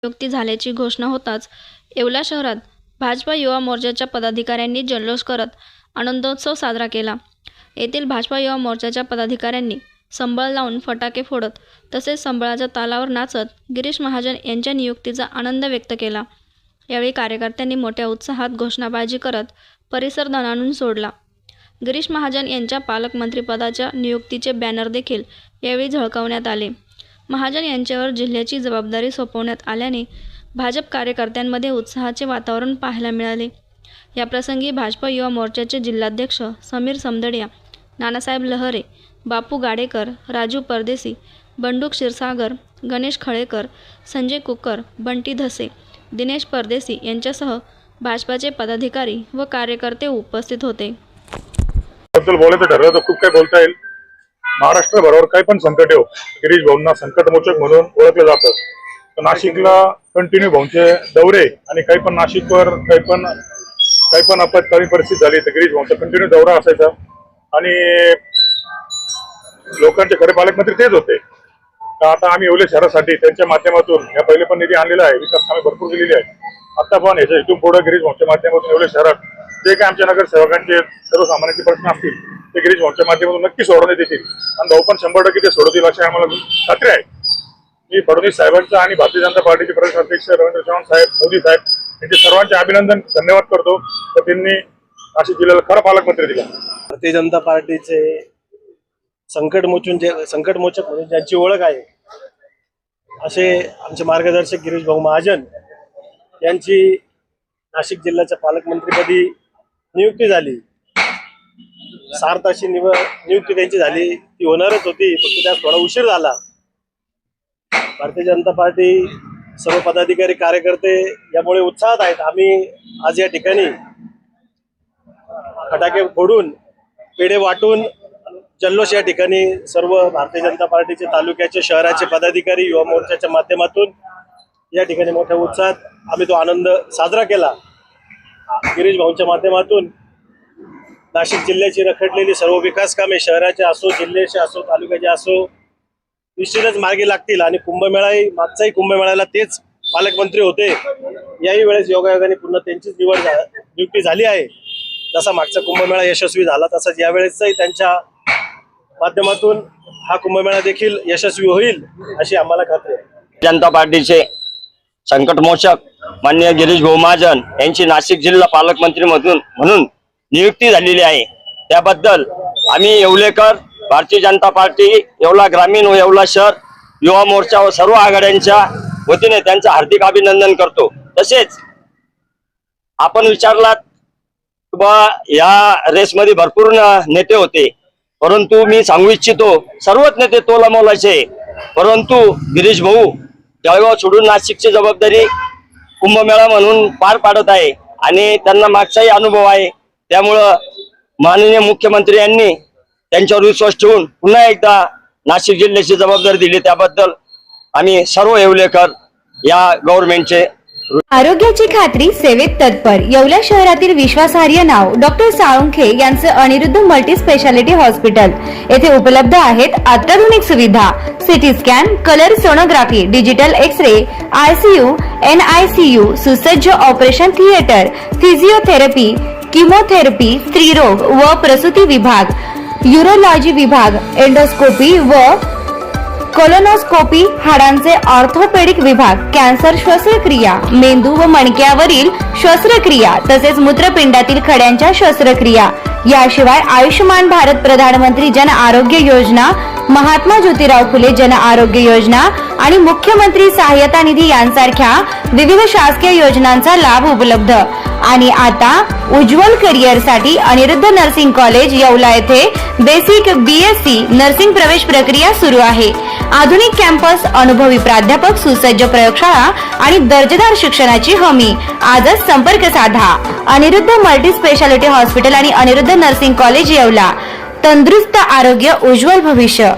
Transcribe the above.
नियुक्ती झाल्याची घोषणा होताच येवला शहरात भाजपा युवा मोर्चाच्या पदाधिकाऱ्यांनी जल्लोष करत आनंदोत्सव साजरा केला। येथील भाजपा युवा मोर्चाच्या पदाधिकाऱ्यांनी संबळ लावून फटाके फोडत तसेच संबळाच्या तालावर नाचत गिरीश महाजन यांच्या नियुक्तीचा आनंद व्यक्त केला। यावेळी कार्यकर्त्यांनी मोठ्या उत्साहात घोषणाबाजी करत परिसर दणाणून सोडला। गिरीश महाजन यांच्या पालकमंत्रीपदाच्या नियुक्तीचे बॅनर देखील यावेळी झळकावण्यात आले। महाजन यांच्यावर जिल्ह्याची जबाबदारी सोपवण्यात आल्याने भाजप कार्यकर्त्यांमध्ये उत्साहाचे वातावरण पाहायला मिळाले। याप्रसंगी भाजप युवा मोर्चाचे जिल्हाध्यक्ष समीर समदडिया, नानासाहेब लहरे, बापू गाडेकर, राजू परदेसी, बंडू क्षीरसागर, गणेश खळेकर, संजय कुकर, बंटी धसे, दिनेश परदेसी यांच्यासह भाजपाचे पदाधिकारी व कार्यकर्ते उपस्थित होते। बोलायचं ठरलं तर खूप काही बोलता येईल। महाराष्ट्रभरावर काही पण संकट येऊ, गिरीश भाऊंना संकटमोचक म्हणून ओळखलं जातं। तर नाशिकला कंटिन्यू भाऊंचे दौरे आणि काही पण नाशिकवर काही पण आपत्कालीन परिस्थिती झाली तर गिरीश भाऊंचा कंटिन्यू दौरा असायचा आणि लोकांचे खरे पालकमंत्री तेच होते। तर आता आम्ही येवले शहरासाठी त्यांच्या माध्यमातून या पहिले पण निधी आणलेला आहे, विकास कामे भरपूर केलेली आहे। आता पण याच्या इथून पुढे गिरीश भाऊंच्या माध्यमातून येवले शहरात जे काही आमच्या नगरसेवकांचे सर्वसामान्यांचे प्रश्न असतील ते गिरीश भाऊंच्या माध्यमातून नक्की सोडवण्यात येतील आणि भाऊ पण 100% ते सोडवतील अशी आम्हाला खात्री आहे। मी फडणवीस साहेबांचा आणि भारतीय जनता पार्टीचे प्रदेश अध्यक्ष रवींद्र चव्हाण साहेब, मोदी साहेब यांचे सर्वांचे अभिनंदन धन्यवाद करतो। तर त्यांनी नाशिक जिल्ह्याला खरा पालकमंत्री दिला। भारतीय जनता पार्टीचे संकटमोचक म्हणून ज्यांची ओळख आहे असे आमचे मार्गदर्शक गिरीश भाऊ महाजन यांची नाशिक जिल्ह्याच्या पालकमंत्रीपदी नियुक्ती झाली। सार्थ अशी नियुक्ती त्यांची झाली, ती होणारच होती, फक्त त्यास थोडा उशीर झाला। भारतीय जनता पार्टी सर्व पदाधिकारी कार्यकर्ते यामुळे उत्साहात आहेत। आम्ही आज या ठिकाणी फटाके फोडून पेढे वाटून जल्लोष या ठिकाणी सर्व भारतीय जनता पार्टीचे तालुक्याचे शहराचे पदाधिकारी युवा मोर्चाच्या माध्यमातून या ठिकाणी मोठ्या उत्साहात आम्ही तो आनंद साजरा केला। गिरीश भाऊंच्या माध्यमातून नाशिक जिल्ह्याची रखडलेली सर्व विकास कामे शहराचे असो, जिल्ह्याचे असो, तालुक्याचे असो निश्चितच मार्गी लागतील आणि कुंभमेळाही मागचाही कुंभमेळ्याला तेच पालकमंत्री होते। याही वेळेस योगायोगाने पुन्हा त्यांचीच नियुक्ती झाली आहे। जसा मागचा कुंभमेळा यशस्वी झाला तसाच यावेळेसही त्यांच्या माध्यमातून हा कुंभमेळा देखील यशस्वी होईल अशी आम्हाला खात्री आहे। जनता पार्टीचे संकटमोचक माननीय गिरीश भाऊ महाजन यांची नाशिक जिल्हा पालकमंत्री म्हणून नियुक्ती झालेली आहे। त्याबद्दल आम्ही येवलेकर, भारतीय जनता पार्टी, येवला ग्रामीण व येवला शहर युवा मोर्चा व सर्व आघाड्यांच्या वतीने त्यांचं हार्दिक अभिनंदन करतो। तसेच आपण विचारलात बा या रेसमध्ये भरपूर नेते होते, परंतु मी सांगू इच्छितो सर्वच नेते तोलामोलाचे, परंतु गिरीश भाऊ जळगाव सोडून नाशिकची जबाबदारी कुंभमेळा म्हणून पार पाडत आहे आणि त्यांना मागचाही अनुभव आहे। त्यामुळं माननीय मुख्यमंत्री यांनी त्यांच्यावर विश्वास ठेवून पुन्हा एकदा नाशिक जिल्ह्याची जबाबदारी दिली, त्याबद्दल आम्ही सर्व येवलेकर या गव्हर्नमेंटचे आरोग्याची खात्री सेवेत तत्पर येवला शहरातील विश्वासार्ह नाव डॉक्टर साळुंखे यांचे अनिरुद्ध मल्टी स्पेशालिटी हॉस्पिटल। येथे उपलब्ध आहेत अत्याधुनिक सुविधा, CT scan, colour sonography, digital X ray, ICU, NICU, सुसज्ज ऑपरेशन थिएटर, फिजिओथेरपी, किमोथेरपी, स्त्रीरोग व प्रसूती विभाग, यूरोलॉजी विभाग, एंडोस्कोपी व कोलोनोस्कोपी, हाडांचे ऑर्थोपेडिक विभाग, कॅन्सर शस्त्रक्रिया, मेंदू व मणक्यावरील शस्त्रक्रिया तसेच मूत्रपिंडातील खड्यांच्या शस्त्रक्रिया। याशिवाय आयुष्यमान भारत प्रधानमंत्री जन आरोग्य योजना, महात्मा ज्योतिराव फुले जन आरोग्य योजना आणि मुख्यमंत्री सहायता निधी यांसारख्या विविध शासकीय योजनांचा लाभ उपलब्ध। आणि आता उज्ज्वल करिअरसाठी अनिरुद्ध नर्सिंग कॉलेज येवला येथे बेसिक BSc नर्सिंग प्रवेश प्रक्रिया सुरू आहे। आधुनिक कॅम्पस, अनुभवी प्राध्यापक, सुसज्ज प्रयोगशाळा आणि दर्जेदार शिक्षणाची हमी। आजच संपर्क साधा। अनिरुद्ध मल्टी स्पेशालिटी हॉस्पिटल आणि अनिरुद्ध नर्सिंग कॉलेज येवला। तंदुरुस्त आरोग्य, उज्ज्वल भविष्य।